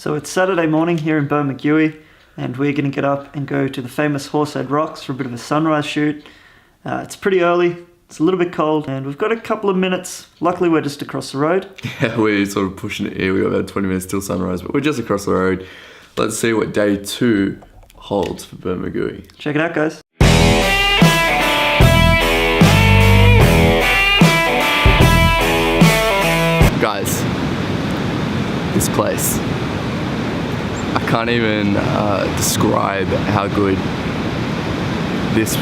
So it's Saturday morning here in Bermagui, and we're going to get up and go to the famous Horsehead Rocks for a bit of a sunrise shoot. It's pretty early, it's a little bit cold, and we've got a couple of minutes. Luckily we're just across the road. Yeah, we're sort of pushing it here. We've got about 20 minutes till sunrise, but we're just across the road. Let's see what day 2 holds for Bermagui. Check it out, guys. Guys, this place, I can't even describe how good this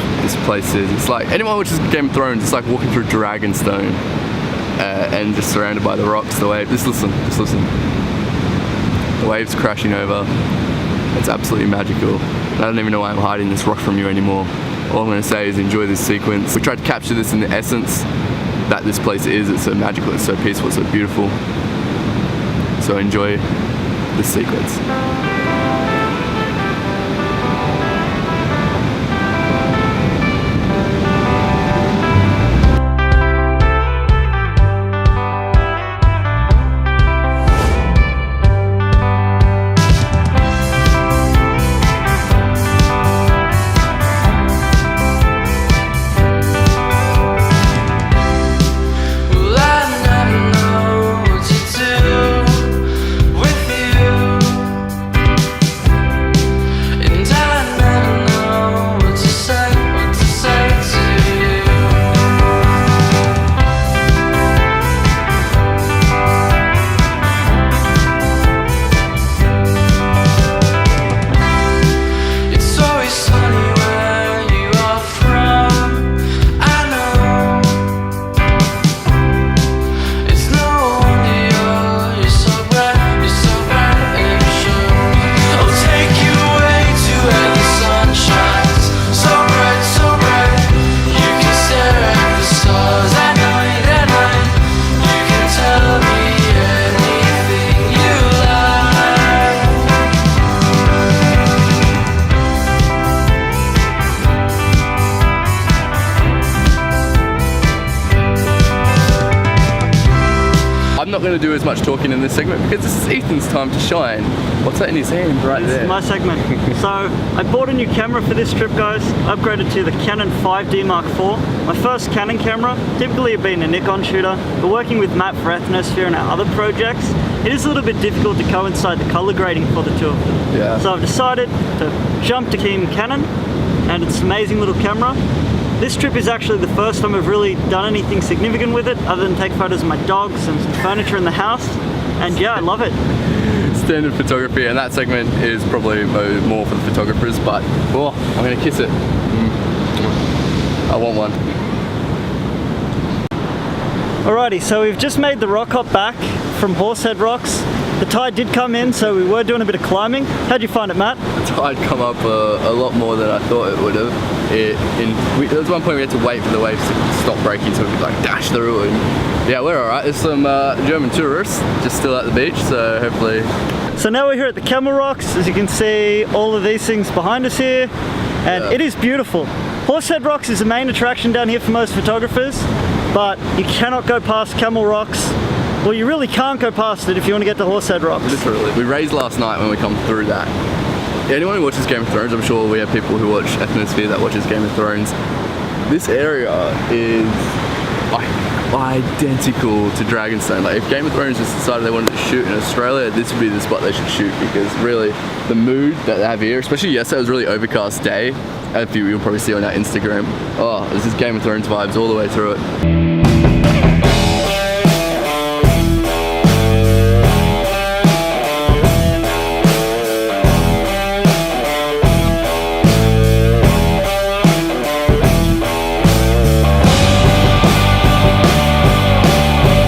place is. It's like, anyone who watches Game of Thrones, it's like walking through Dragonstone and just surrounded by the rocks, the waves. Just listen. The waves crashing over. It's absolutely magical. I don't even know why I'm hiding this rock from you anymore. All I'm going to say is enjoy this sequence. We tried to capture this in the essence that this place is. It's so magical, it's so peaceful, it's so beautiful. So enjoy this sequence. I'm not going to do as much talking in this segment because this is Ethan's time to shine. What's that in his hand right there? This is my segment. So I bought a new camera for this trip, guys. Upgraded to the Canon 5D Mark IV. My first Canon camera. Typically I've been a Nikon shooter, but working with Matt for Ethnosphere and our other projects, it is a little bit difficult to coincide the color grading for the two of them. Yeah. So I've decided to jump to Team Canon, and it's an amazing little camera. This trip is actually the first time I've really done anything significant with it, other than take photos of my dogs and some furniture in the house. And yeah, I love it. Standard photography, and that segment is probably more for the photographers, but oh, I'm going to kiss it. I want one. Alrighty, so we've just made the rock hop back from Horsehead Rocks. The tide did come in, so we were doing a bit of climbing. How'd you find it, Matt? The tide come up a lot more than I thought it would have. There was one point we had to wait for the waves to stop breaking, so we could like dash through, and yeah, we're alright. There's some German tourists just still at the beach, so hopefully. So now we're here at the Camel Rocks. As you can see, all of these things behind us here, and It is beautiful. Horsehead Rocks is the main attraction down here for most photographers, but you cannot go past Camel Rocks. Well, you really can't go past it if you want to get to Horsehead Rocks. Literally. We raised last night when we come through that. Anyone who watches Game of Thrones, I'm sure we have people who watch Ethnosphere that watches Game of Thrones. This area is identical to Dragonstone. Like, if Game of Thrones just decided they wanted to shoot in Australia, this would be the spot they should shoot, because really the mood that they have here, especially yesterday, was a really overcast day. As you'll probably see on our Instagram. Oh, this is Game of Thrones vibes all the way through it.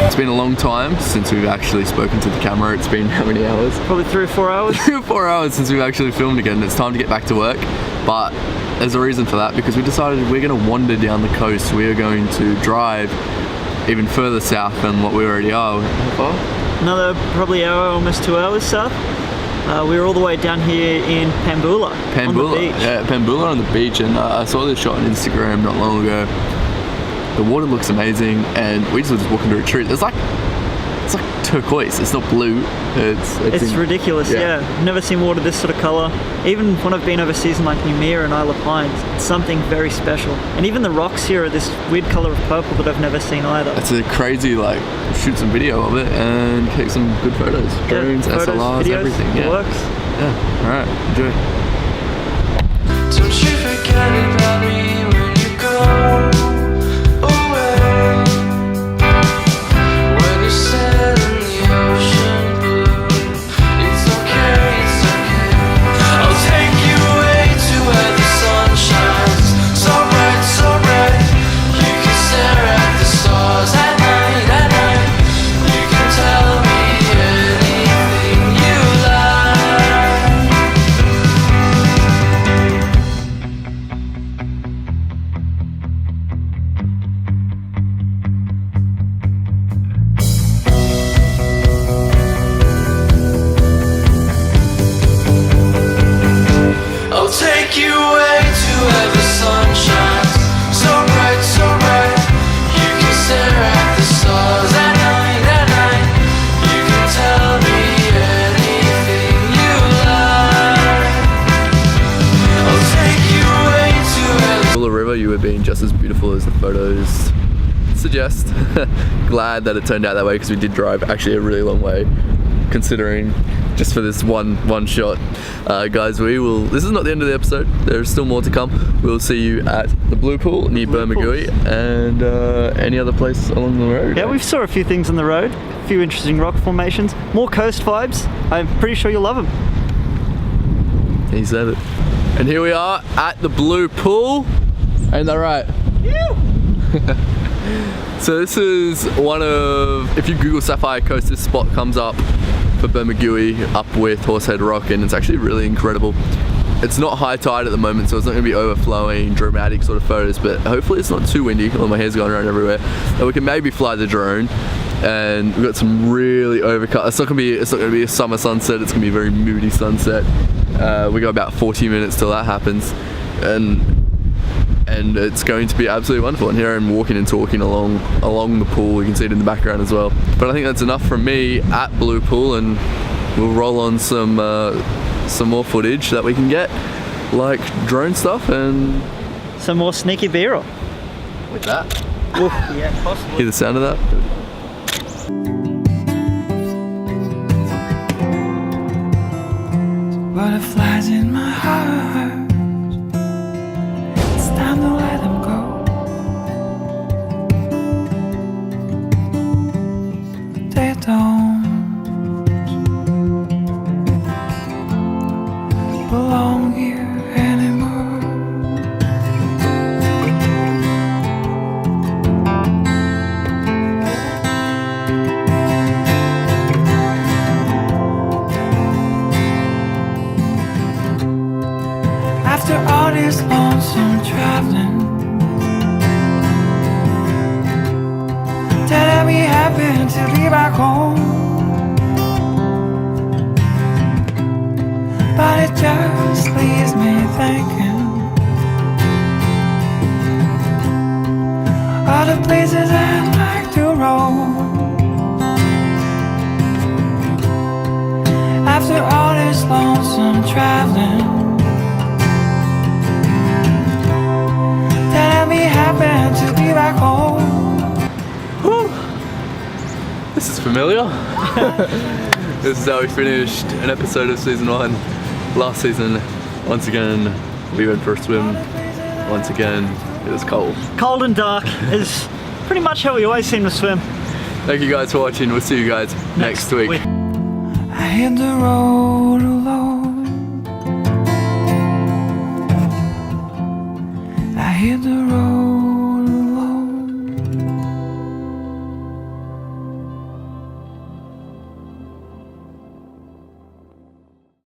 It's been a long time since we've actually spoken to the camera. It's been how many hours? Probably 3 or 4 hours. 3 or 4 hours since we've actually filmed again. It's time to get back to work, but there's a reason for that, because we decided we're going to wander down the coast. We are going to drive even further south than what we already are. How far? Another probably hour, almost 2 hours south. We're all the way down here in Pambula. On the beach. Yeah, Pambula on the beach, and I saw this shot on Instagram not long ago. The water looks amazing, and we just were just walking to a retreat. There's like it's like turquoise. It's not blue. It's ridiculous, yeah. I've never seen water this sort of colour. Even when I've been overseas in like Noumea and Isle of Pines, it's something very special. And even the rocks here are this weird colour of purple that I've never seen either. It's a crazy, like, shoot some video of it and take some good photos. Drones, SLRs, videos, everything. It works. Yeah, alright, enjoy. Don't you forget about me when you go away. When you sail in the ocean blue, it's okay, it's okay. I'll take you away to where the sun shines so bright, so bright. You can stare at the stars at night, at night. You can tell me anything you like. I'll take you away to where the sun shines so bright, so bright. You can stare at the stars at night, at night. You can tell me anything you like. I'll take you away to where the Pambula River, you were being just as beautiful as the photos suggest. Glad that it turned out that way because we did drive actually a really long way, considering just for this one shot. Guys, this is not the end of the episode. There's still more to come. We'll see you at the Blue Pool near Bermagui and any other place along the road. Yeah, we saw a few things on the road, a few interesting rock formations, more coast vibes. I'm pretty sure you'll love them. He said it. And here we are at the Blue Pool. Ain't that right? So this is one of, if you Google Sapphire Coast, this spot comes up for Bermagui, up with Horsehead Rock, and it's actually really incredible. It's not high tide at the moment, so it's not going to be overflowing, dramatic sort of photos, but hopefully it's not too windy. Oh, my hair's going around everywhere. And we can maybe fly the drone, and we've got some really overcast. It's not going to be a summer sunset. It's going to be a very moody sunset. We got about 40 minutes till that happens, and it's going to be absolutely wonderful. And here I'm walking and talking along the pool. You can see it in the background as well. But I think that's enough from me at Blue Pool, and we'll roll on some more footage that we can get, like drone stuff and Some more sneaky B-roll. with that. Oof, yeah, possibly. Hear the sound of that? butterflies in my heart. It's time to let them go. They don't belong here anymore. After all this lonesome traveling, tell me happen to be back home. But it just leaves me thinking all the places I'd like to roam. After all this lonesome traveling, tell me happen to be back home. This is familiar. This is how we finished an episode of season 1. Last season, once again, we went for a swim. Once again, it was cold. Cold and dark is pretty much how we always seem to swim. Thank you guys for watching. We'll see you guys next week. I hit the road alone. I hit the road